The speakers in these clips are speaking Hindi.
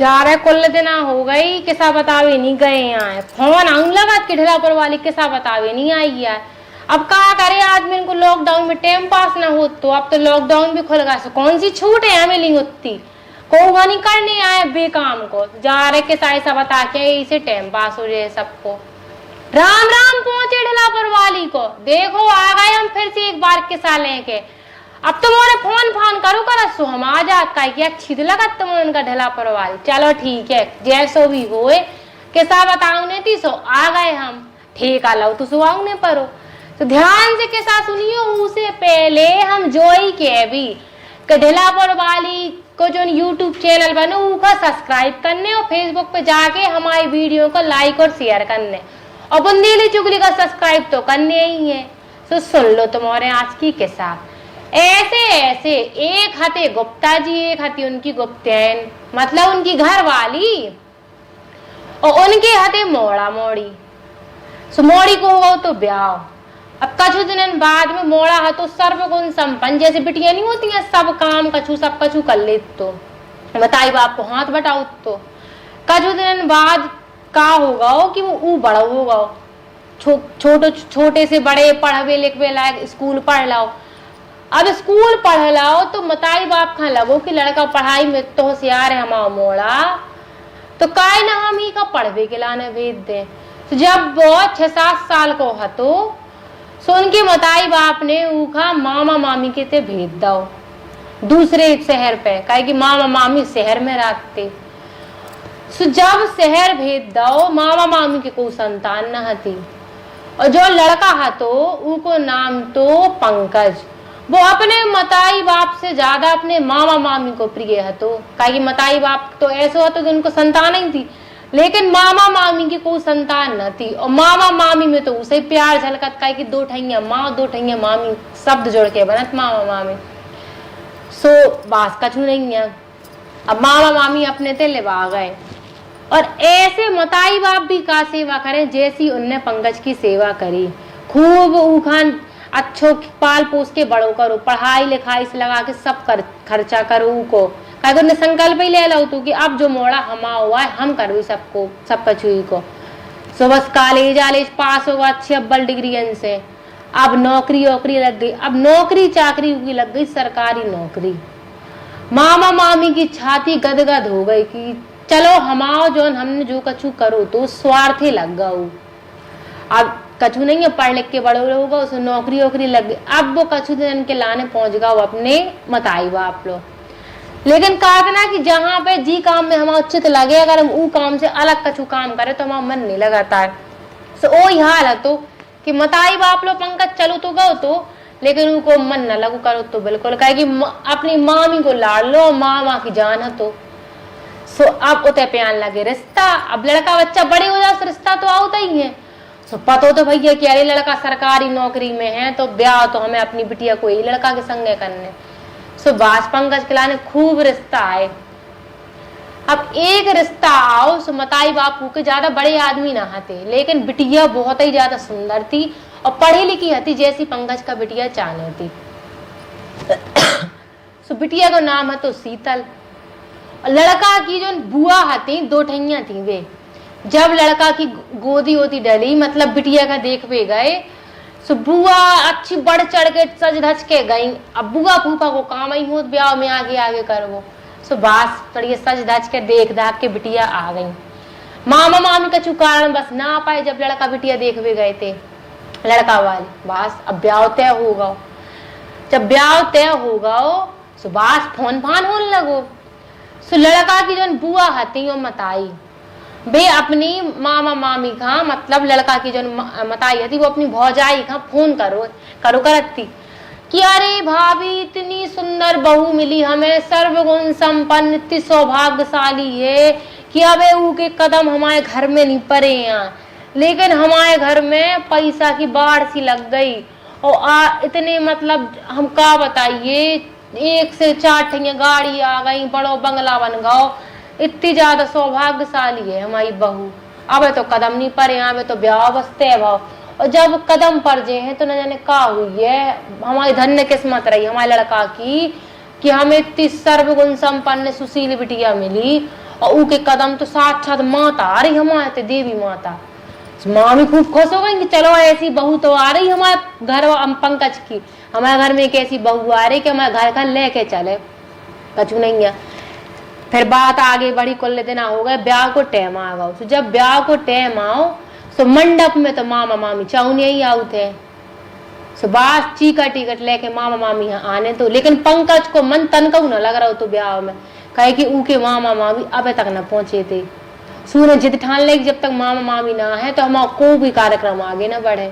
जा रहे कुल दिना हो गई, किसा बतावे नहीं गए यहाँ फोन आऊं लगा कि ढिलापुर वाली किसा बतावे नहीं आई है। अब क्या करे आदमी को लॉकडाउन में टाइम पास ना हो, तो अब तो लॉकडाउन भी खुल गया, कौन सी छूट है हमें नहीं होती, को नहीं करने आए बेकाम को, जा रहे किसा ऐसा बता के इसे टाइम पास हो जाए सबको। राम राम पहुंचे ढिलापुर वाली को, देखो आ गए हम फिर से एक बार किसा लेके। अब तुम्हारे फोन फान करो कर सो हम आ जात का क्या छिद लगा तुम उनका ढिलापुर वाली। चलो ठीक है जैसो भी होए किसा बताऊ ने थी सो आ गए हम, ठीक आ लो तो सो आऊ ने परो। तो ध्यान से किसा सुनियो, उसे पहले हम जोई के भी ढिलापुर वाली को जो यूट्यूब चैनल बनो उसका सब्सक्राइब करने और फेसबुक पे जाके हमारी वीडियो को लाइक और शेयर करने और बुंदेली चुगली का सब्सक्राइब तो करने ही है। तो सुन लो तुम्हारे आज की किस्सा। ऐसे ऐसे एक हते गुप्ता जी, एक हती उनकी गुप्तैन मतलब उनकी घर वाली, और उनके हते मोड़ा मोड़ी। सो मोड़ी को होगा तो ब्याह। अब कछु दिन बाद में मोड़ा है तो सर्वगुण संपन्न, जैसे बिटिया नहीं होती है सब काम कछु सब कछु कर ले, तो बताई बाप को हाथ बटाओ। तो कछु दिन बाद का होगा कि वो बड़ा होगा, छोटे से बड़े पढ़वे लिखवे लायक स्कूल पढ़ लाओ। अब स्कूल पढ़ लाओ तो मताई बाप खा लगो कि लड़का पढ़ाई में तो होशियार है हमारा मोड़ा, तो काय ना हम ही का पढ़वे के लाने भेज दे। तो जब वो 6-7 साल को हतो सो उनके मताई बाप ने उखा मामा मामी के ते भेज दो दूसरे शहर पे, काहे कि मामा मामी शहर में रहते। सो जब शहर भेज दो मामा मामी के कोई संतान न हती, और जो लड़का हतो उको नाम तो पंकज। वो अपने मताई बाप से ज्यादा अपने मामा मामी को प्रिय हतो, काहे कि मताई बाप तो ऐसा हतो कि उनको संतान ही थी, लेकिन मामा मामी की कोई संतान न थी। और मामा मामी में तो उसे प्यार झलकत, काहे कि 2 ठैया माँ 2 ठैया मामी शब्द जोड़ के बनत मामा मामी। सो बास कछु नहीं है। अब मामा मामी अपने ते लिवा गए, और ऐसे मताई बाप भी का सेवा करें जैसी उनने पंकज की सेवा करी। खूब उखान अच्छो पाल पोस के बड़ो करो, पढ़ाई लिखाई से लगा के सब खर्चा करो को, काहे ने संकल्प ही ले लो तू कि अब जो मोड़ा हमा हुआ है हम करो सबको सब कछुई को। सो बस कॉलेज आलेज पास होगा अच्छी अव्वल डिग्री से, अब नौकरी वोकरी लग गई, अब नौकरी चाकरी की लग गई सरकारी नौकरी। मामा मामी की छाती गदगद हो गई कि चलो हमाओ जो हमने जो कछु करो तो स्वार्थी लग गऊ। अब कछु नहीं है पढ़ लिख के बड़ो होगा उसे नौकरी वोकरी लग गई। अब वो कछु दिन के लाने पहुंच गया अपने मताई बाप लो, लेकिन कहा ना कि जहाँ पे जी काम में हमारा उचित लगे, अगर हम वो काम से अलग कछु काम करे तो हमारा मन नहीं लगाता है। सो ओ हाल है तो कि मताई बाप लो पंकज चलो तो गो तो, लेकिन उनको मन न लगू करो तो बिल्कुल, कहे कि अपनी मामी को लाड़ लो, मामा की जान है तो। सो अब उते प्यान लगे रिश्ता। अब लड़का बच्चा बड़े हो जाए रिश्ता तो आता ही है। सो पता तो भैया कि अरे लड़का सरकारी नौकरी में है तो ब्याह तो हमें अपनी बिटिया को ही लड़का के संगे करने। सो बास पंकज के लाने खूब रिश्ता आए। अब एक रिश्ता आओ सो मताई बापू के ज्यादा बड़े आदमी ना हते, लेकिन बिटिया बहुत ही ज्यादा सुंदर थी और पढ़ी लिखी हती जैसी पंकज का बिटिया चाहने थी। सो बिटिया का नाम है तो शीतल। लड़का की जो बुआ हती 2 ठैया थी, वे जब लड़का की गोदी होती डली मतलब बिटिया का देख पे गए, सो बुआ अच्छी बढ़ चढ़ के सज धज के गई। अब बुआ फूफा को काम ही हो ब्याह में आगे आगे करवो। सो बास पड़िए सज धज के देख दाख के बिटिया आ गई। मामा मामी का कारण बस ना पाए, जब लड़का बिटिया देख भी गए थे लड़का वाले, बस अब ब्याह तय होगा। जब ब्याह तय होगा सो बास फोन फान होने लगो। सो लड़का की जो बुआ हती वो मताई बे अपनी मामा मामी का मतलब लड़का की जो मताई थी वो अपनी भौजाई का फोन करो करती कि अरे भाभी इतनी सुंदर बहू मिली हमें, सर्वगुण संपन्न, इतनी सौभाग्यशाली है कि अब के कदम हमारे घर में नहीं पड़े हैं, लेकिन हमारे घर में पैसा की बाढ़ सी लग गई और इतने मतलब हम का बताइए 1 से 4 ठेंगे गाड़ी आ गई, बड़ो बंगला बन गओ, इतनी ज्यादा सौभाग्यशाली है हमारी बहू। अब तो कदम नहीं पड़े, अब तो ब्याह बसते है भाव, और जब कदम पड़ जे हैं तो न जाने का हुई है। हमारी धन्य किस्मत रही हमारे लड़का की कि हमें इतनी सर्वगुण संपन्न सुशील बिटिया मिली और ऊके कदम तो साक्षात माता आ रही हमारे देवी माता। मामी खूब खुश हो गई कि चलो ऐसी बहू तो आ रही हमारे घर, पंकज की हमारे घर में एक ऐसी बहू आ रही कि हमारे घर का लेके चले। कछु नहीं है। फिर बात आगे बड़ी, कुल दिन हो गए, ब्याह को टाइम आ गया। तो जब ब्याह को टाइम आओ तो मंडप में तो मामा मामी चाउने ही आउ थे। सुबास चीका टिकट लेके मामा मामी यहाँ आने तो, लेकिन पंकज को मन तनका न लग रहा हो तो ब्याह में, कहे कि ऊके मामा मामी अबे तक न पहुंचे थे। सूर्य जिद ठान ले जब तक मामा मामी ना है तो हमारा कोई भी कार्यक्रम आगे ना बढ़े।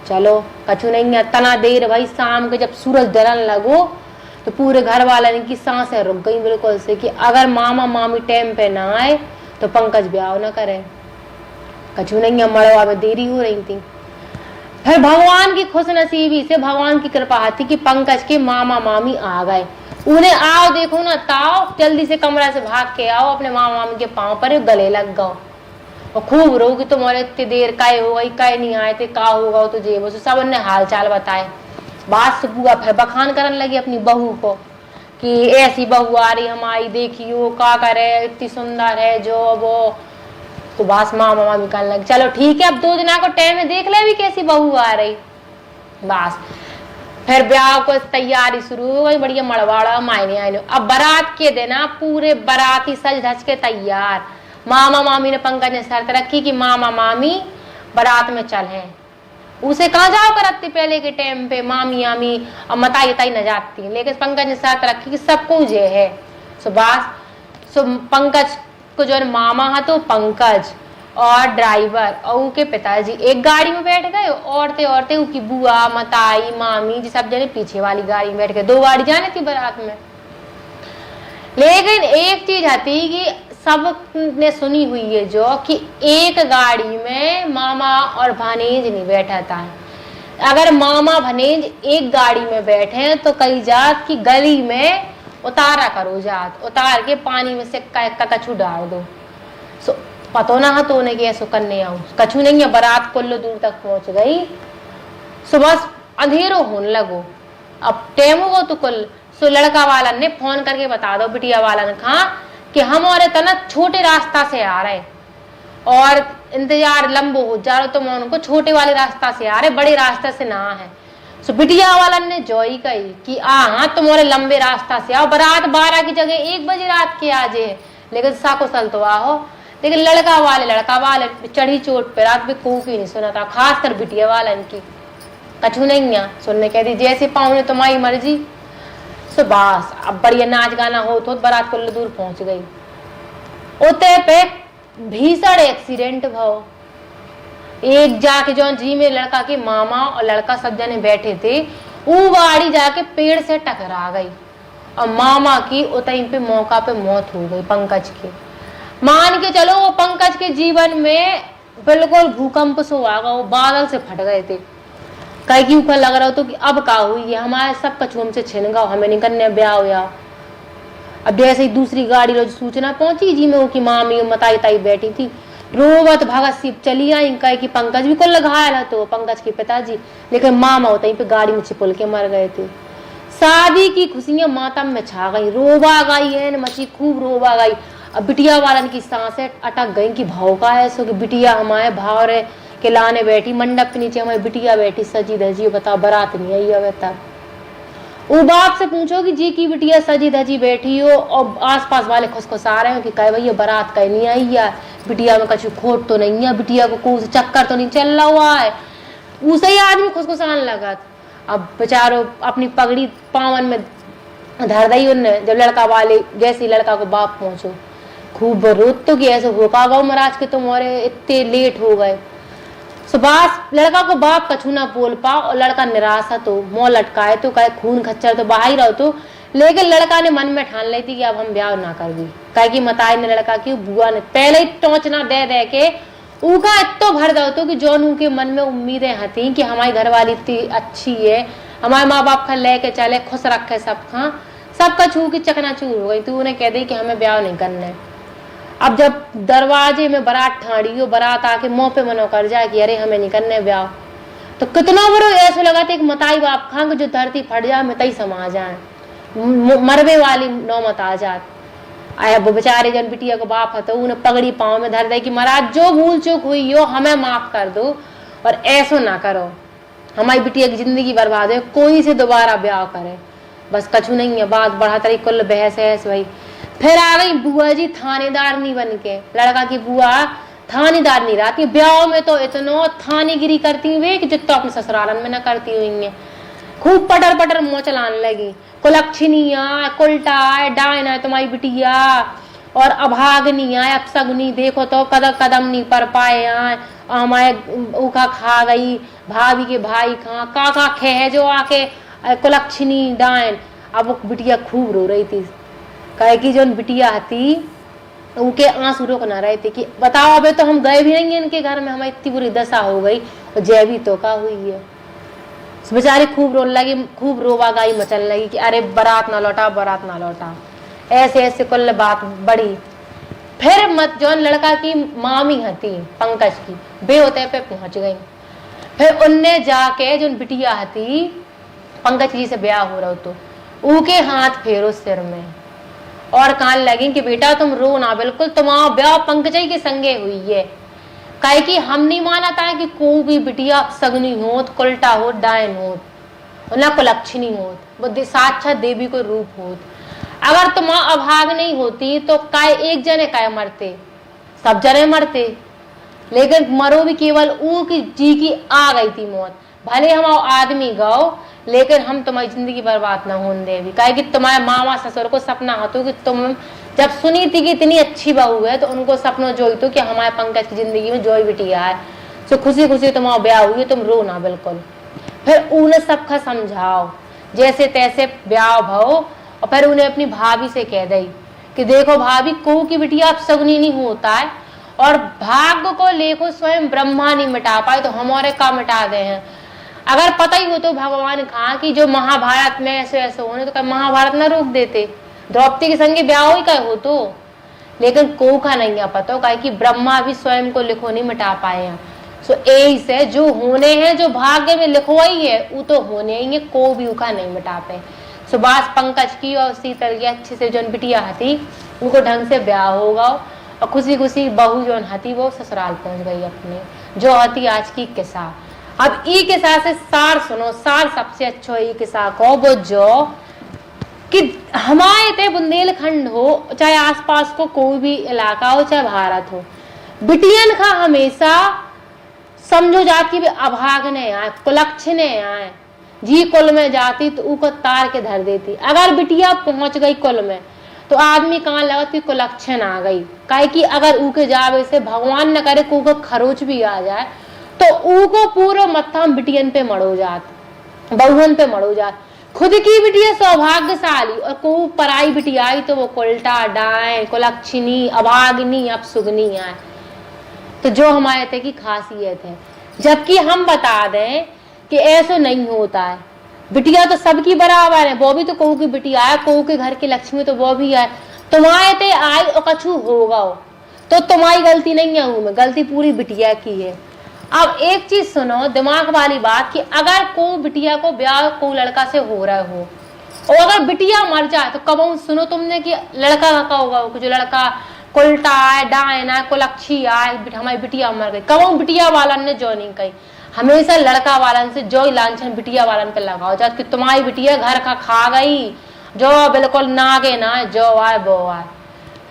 चलो कछु नहीं है। तना देर भाई, शाम को जब सूरज ढलने लगो तो पूरे घर वाले की सांसें रुक गई बिल्कुल से कि अगर मामा मामी टाइम पे ना आए तो पंकज ब्याह ना करे। कछु नहीं है, मड़वा में देरी हो रही थी। फिर भगवान की खुशनसीबी से, भगवान की कृपा थी कि पंकज के मामा मामी आ गए। उन्हें आओ देखो ना ताओ, जल्दी से कमरा से भाग के आओ, अपने मामा मामी के पांव पर गले लग गओ और खूब रो कि तुम्हारे इतनी देर काय हो गई, काय नहीं आए थे, का होगा तुझे। वो सब उन्हें हाल चाल बताए। बात से बुआ फिर बखान करने लगी अपनी बहू को कि ऐसी बहू आ रही हमारी, देखियो का करे, इतनी सुंदर है जो वो। तो बस मामा मामी कहने लगे चलो ठीक है, अब 2 दिन को टाइम में देख ले भी कैसी बहू आ रही। बस फिर ब्याह को तैयारी शुरू हो गई, बढ़िया मड़वाड़ा मायने आए। अब बारात के दिन पूरे बाराती सज धज के तैयार। मामा मामी ने, पंकज ने शर्त रखी कि मामा मामी बारात में चले। उसे कहाँ जाओ करती पहले के टाइम पे मामी आमी और मताई तई न जाती, लेकिन पंकज ने शर्त रखी कि सबको जे है। सुभाष पंकज को जो मामा है तो पंकज और ड्राइवर और उनके पिताजी एक गाड़ी में बैठ गए, औरतें औरतें उनकी बुआ मताई मामी जी सब जने पीछे वाली गाड़ी में बैठ गए। 2 गाड़ी जाने थी बारात में। लेकिन एक चीज आती कि सब ने सुनी हुई है जो कि एक गाड़ी में मामा और भानेज नहीं बैठा था। अगर मामा भानेज एक गाड़ी में बैठे तो कई जात की गली में उतारा करो, जात उतार के पानी में से कछु डाल दो। सो पतो ना तो उन्हें कि ऐसो करने आऊ, कछु नहीं है। बारात कुल्लो दूर तक पहुंच गई। सुबह अंधेरो होने लगो, अब टाइम हो तो कुल। सो लड़का वाला ने फोन करके बता दो बिटिया वाला ने कहा कि हम और तना छोटे रास्ता से आ रहे और इंतजार लंबो हो जा रहे, तो मैं उनको छोटे वाले रास्ता से आ रहे, बड़े रास्ते से ना है। सो बिटिया वाला ने जोई कही कि हाँ तुम्हारे लंबे रास्ता से आओ, बारात 12 की जगह 1 बजे रात के आ जे, लेकिन साकुशल तो आओ। लेकिन लड़का वाले चढ़ी चोट पे रात में कोई की नहीं सुना था, खासकर बिटिया वाला इनकी कछु नहीं है सुनने। कह दी जैसे पाऊँ तुम्हारी मर्जी। सो बस अब बढ़िया नाच गाना हो तो बारात कुल्लो दूर पहुंच गई। उते पे भीषण एक्सीडेंट भाव। एक जाके जो जी में लड़का के मामा और लड़का सब जने बैठे थे, वो गाड़ी जाके पेड़ से टकरा गई और मामा की उतई पे मौका पे मौत हो गई पंकज के। मान के चलो वो पंकज के जीवन में बिल्कुल भूकंप सो आ गया, वो बादल से फट गए थे। कहीं की ऊपर लग रहा हो तो कि अब का हुई है, हमारे सब कछु हमसे छिन गया, हमें नहीं करने ब्याह हुआ। अब जैसे ही दूसरी गाड़ी रोज सूचना पहुंची जी में की मामी मताई ताई बैठी थी, रोवत भगत सी चली आई। कहे कि पंकज भी को लगाया तो पंकज के पिताजी, लेकिन मामा वहीं पे गाड़ी में चिपल के मर गए थे। शादी की खुशियां मातम में छा गई, रोवा गई है मची, खूब रोवा गई। अब बिटिया वालन की सांसें अटक गई कि भाव का है सो कि बिटिया हमारे भाव रे के लाने बैठी, मंडप के नीचे हमारी बिटिया बैठी सजी धजी, बताओ बारात नहीं आई अब तक। वो बाप से पूछो कि जी की बिटिया सजी धजी बैठी हो और आसपास वाले खुशखुशा रहे हो कि कहे भैया बारात कहीं नहीं आई है, बिटिया में कछु खोट तो नहीं है, बिटिया को कोई चक्कर तो नहीं चल रहा हुआ है। उसे ही आदमी खुशखुशान लगा। अब बेचारो अपनी पगड़ी पावन में धर दी उनने। जब लड़का वाले जैसे लड़का को बाप पहुंचो, खूब रोत तो कि ऐसे होका गो महाराज के तुम्हारे इतने लेट हो गए। सुभाष लड़का को बाप कछु ना बोल पाओ और लड़का निराशा तो मुंह लटकाए तो कहे खून खच्चर तो बाहर रहो तो। लेकिन लड़का ने मन में ठान ली थी कि अब हम ब्याह ना कर दी। कहे कि मताई ने लड़का की बुआ ने पहले ही टोचना दे दे के ऊका इतो भर दो तो कि जोन के मन में उम्मीदें हती कि हमारी घरवाली इतनी अच्छी है, हमारे माँ बाप का लेके चले, खुश रखे सब कछु की चकनाचूर हो गई। तो उन्हें कह दी कि हमें ब्याह नहीं करना है। अब जब दरवाजे में बारात ठाड़ी हो, बारात आके मुंह पे मनो कर जाए कि अरे हमें नहीं करने ब्याह, तो कितना बड़ो ऐसे लगा था कि मताई बाप खां जो धरती फट जाए मैं तई समा जाए, मरवे वाली नौमत आ जात। आया वो बेचारे जन बिटिया को बाप हतो उन्हें पगड़ी पाँव में धर दे कि महाराज जो भूल चूक हुई हो हमें माफ कर दो और ऐसो ना करो, हमारी बिटिया की जिंदगी बर्बाद है, कोई से दोबारा ब्याह करे। बस कछु नहीं है, बात बढ़ा तरी कुल बहस है भाई। फिर आ गई बुआ जी थानेदार नहीं बन के, लड़का की बुआ थानेदार नहीं रहती, ब्याह में तो इतना थानेगिरी करती हुई कि जितना अपने ससुरालन में न करती हुई है। खूब पटर पटर मुँह चलाने लगी, कुलक्षणिया कुलटा डायना तुम्हारी बिटिया और अभागनी आए अपसगनी देखो तो कदम कदम नहीं पर पाए आए हमारे उखा खा गई भाभी के भाई खा काका खे जो आके कुलक्षणी डायन। अब वो बिटिया खूब रो रही थी, कहे कि जो बिटिया थी उनके आंसू रोक ना रहे थे कि बताओ अबे तो हम गए भी नहीं इनके घर में, हमारी इतनी बुरी दशा हो गई और जय भी तो का हुई है। बेचारी खूब रोने लगी, खूब रोवा गाई मचल लगी कि अरे बारात ना लौटा बारात ना लौटा, ऐसे ऐसे कुल बात बड़ी। फिर मत जौन लड़का की मामी हती पंकज की बे होते पे पहुंच गई। फिर उनने जाके जो बिटिया हती पंकज जी से ब्याह हो रहा तो उनके हाथ फेरो सिर में और कान लगी कि बेटा तुम रो ना, बिल्कुल तुम्हारा ब्याह पंकज के संगे हुई है। कहे कि हम नहीं माना था कि कोई भी बिटिया सगनी होत कुलटा हो डायन होत ना कुलक्षणी होत, वो साक्षात देवी को रूप होत। अगर तुम अभाग नहीं होती तो काय एक जने काय मरते, सब जने मरते, लेकिन मरो भी केवल ऊ की जी की आ गई थी मौत। भले हम आदमी गौ लेकिन हम तुम्हारी जिंदगी बर्बाद ना होने देवी। कहे कि तुम्हारे मामा ससुर को सपना हो कि तुम जब सुनी थी कि इतनी अच्छी बहू है तो उनको सपना जोई तो कि हमारे पंकज की जिंदगी में जोई बिटिया है, तो खुशी खुशी तुम्हारा ब्याह हुई, तुम रो ना बिल्कुल। फिर उन्हें सबका समझाओ जैसे तैसे ब्याह भाव और फिर उन्हें अपनी भाभी से कह दी कि देखो भाभी को की बिटिया अब सगनी नहीं होता है और भाग्य को लेखो स्वयं ब्रह्मा नहीं मिटा पाए तो हमारे का मिटा दे हैं। अगर पता ही हो तो भगवान कहा कि जो महाभारत में ऐसे ऐसे होने तो क्या महाभारत ना रोक देते, द्रौपदी के संगे ब्याह ही कहे हो तो, लेकिन को का नहीं है पता कहे कि ब्रह्मा भी स्वयं को लिखो नहीं मिटा पाए हैं। सो यही से जो होने हैं जो भाग्य में लिखो ही है वो तो होने ही है, को भी उका नहीं मिटा पाए। सुभाष पंकज की और शीतल की अच्छी से जो बिटिया हती उनको ढंग से ब्याह होगा और खुशी खुशी बहू जो हती वो ससुराल पहुंच गई अपने, जो हती आज की किस्सा। अब ई किस्सा से सार सुनो, सार सबसे अच्छा ई किस्सा को वो जो कि हमारे ते बुंदेलखंड हो चाहे आसपास को कोई भी इलाका हो चाहे भारत हो, बिटियन का हमेशा समझो जात की भी अभागने आए कुलक्षणे आए जी कुल में जाती तो ऊ को तार के धर देती। अगर बिटिया पहुंच गई कुल में तो आदमी कहाँ लगा कि कुलक्षण आ गई, काहे कि अगर ऊ के जावे से भगवान न करे को खरोच भी आ जाए तो ऊ को पूरा मत्था बिटियन पे मड़ो जात, बहुवन पे मड़ो जात। खुद की बिटिया सौभाग्यशाली और को पराई बिटिया आई तो वो कुलटा डाय कुलक्षणी अभागिनी अपसुगनी आए। तो जो हमारे थे की खासियत है, जबकि हम बता दें कि ऐसा नहीं होता है। बिटिया तो सबकी बराबर है, वो भी तो कहू की बिटिया है, कहू के घर की लक्ष्मी तो वो भी है। तुम्हारे ते आई और कछु होगा तो तुम्हारी गलती नहीं है, में गलती पूरी बिटिया की है। अब एक चीज सुनो दिमाग वाली बात कि अगर को बिटिया को ब्याह को लड़का से हो रहा हो और अगर बिटिया मर जाए तो कब सुनो तुमने कि लड़का का होगा, जो लड़का कुलटा आए डायना कुलक्षी आए हमारी बिटिया मर गई, कब बिटिया वाला ने जो नहीं कही। हमेशा लड़का वालन से जो लांछन बिटिया वालन पे लगाओ जात कि तुम्हारी बिटिया घर का खा गई, जो बिल्कुल नागे ना जो आए वो आए।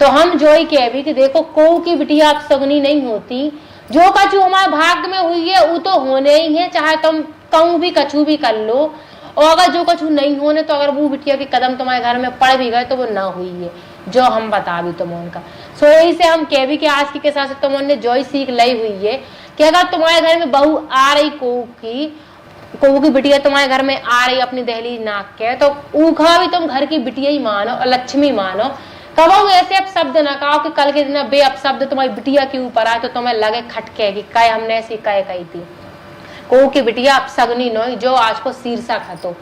तो हम जो ही कह भी कि देखो को की बिटिया अब सगनी नहीं होती, जो कछु हमारे भाग्य में हुई है वो तो होने ही है, चाहे तुम कहूँ भी कछु भी कर लो। और अगर जो कछु नहीं होने तो अगर वो बिटिया के कदम तुम्हारे घर में पड़ भी गए तो वो ना हुई है, जो हम बता भी तुम उनका। सो यही से हम कह भी कि आज के साथ तुमने जो ही सीख ली हुई है कि अगर तुम्हारे घर में बहू आ रही को की बिटिया तुम्हारे घर में आ रही अपनी दहलीज नाक के तो ऊखा भी तुम घर की बिटिया ही मानो और लक्ष्मी मानो। कहो ऐसे अब शब्द ना कहो कि कल के दिन बे अब शब्द तुम्हारी बिटिया के ऊपर आए तो तुम्हें लगे खटके कि कहे हमने ऐसी कहे कही थी। को की बिटिया अब सगनी नो जो आज को शीर्षक है। तो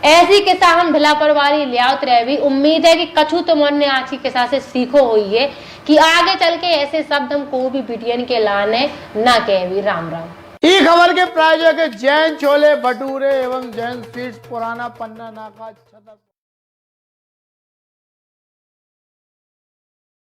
ऐसी किस्सा हम ढिला परवारी लियावत रहे भी। उम्मीद है कि कछु तुमने आज की किस्सा से सीखो हुई है कि आगे चल के ऐसे शब्द हम को भी बिटियन के लाने ना कहे भी। राम राम। ई खबर के प्रायोजक जैन छोले भटूरे एवं जैन स्वीट्स पुराना पन्ना नाका छतरपुर।